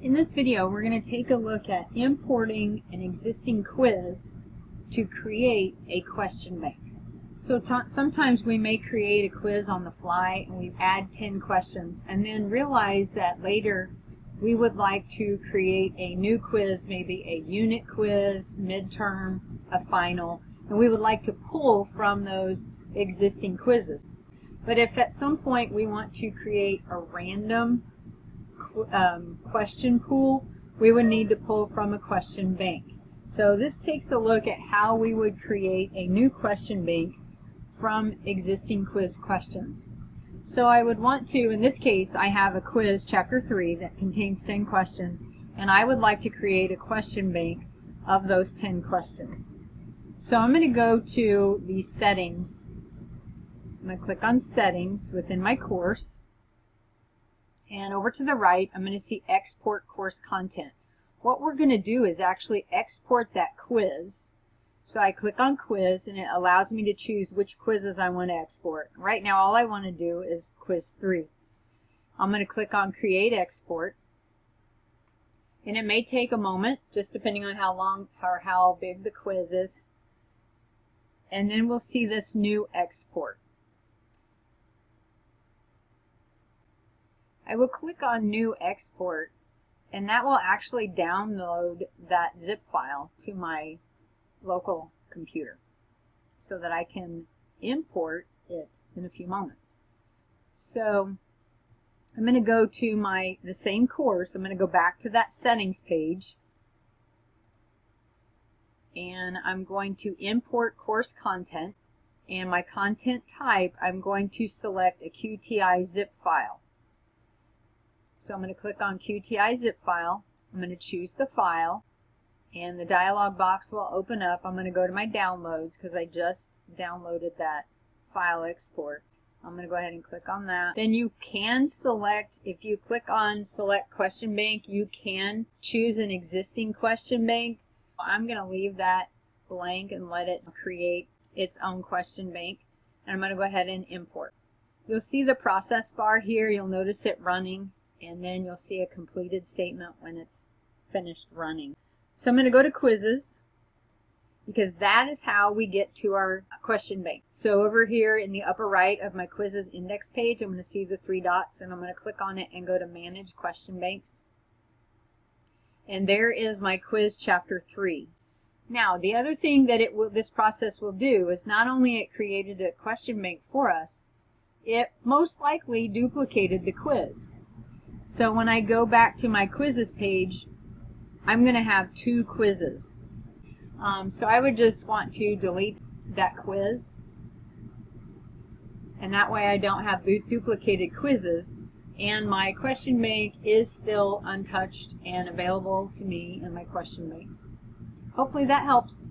In this video, we're going to take a look at importing an existing quiz to create a question bank. So sometimes we may create a quiz on the fly and we add 10 questions and then realize that later we would like to create a new quiz, maybe a unit quiz, midterm, a final, and we would like to pull from those existing quizzes. But if at some point we want to create a random question pool, we would need to pull from a question bank. So this takes a look at how we would create a new question bank from existing quiz questions. So I would want to, in this case, I have a quiz, chapter 3, that contains 10 questions, and I would like to create a question bank of those 10 questions. So I'm going to go to the settings. I'm going to click on settings within my course. And over to the right, I'm going to see export course content. What we're going to do is actually export that quiz. So I click on quiz and it allows me to choose which quizzes I want to export. Right now all I want to do is quiz 3. I'm going to click on create export. And it may take a moment, just depending on how long or how big the quiz is. And then we'll see this new export. I will click on new export and that will actually download that zip file to my local computer so that I can import it in a few moments. So I'm going to go to the same course. I'm going to go back to that settings page and I'm going to import course content, and my content type I'm going to select a QTI zip file. So I'm going to click on QTI zip file. I'm going to choose the file and the dialog box will open up. I'm going to go to my downloads because I just downloaded that file export. I'm going to go ahead and click on that. Then you can select, if you click on select question bank, you can choose an existing question bank. I'm going to leave that blank and let it create its own question bank. And I'm going to go ahead and import. You'll see the process bar here. You'll notice it running. And then you'll see a completed statement when it's finished running. So I'm going to go to quizzes because that is how we get to our question bank. So over here in the upper right of my quizzes index page, I'm going to see the 3 dots and I'm going to click on it and go to manage question banks. And there is my quiz chapter 3. Now the other thing that this process will do is not only it created a question bank for us, it most likely duplicated the quiz. So when I go back to my quizzes page, I'm going to have 2 quizzes. So I would just want to delete that quiz. And that way I don't have duplicated quizzes. And my question bank is still untouched and available to me in my question banks. Hopefully that helps.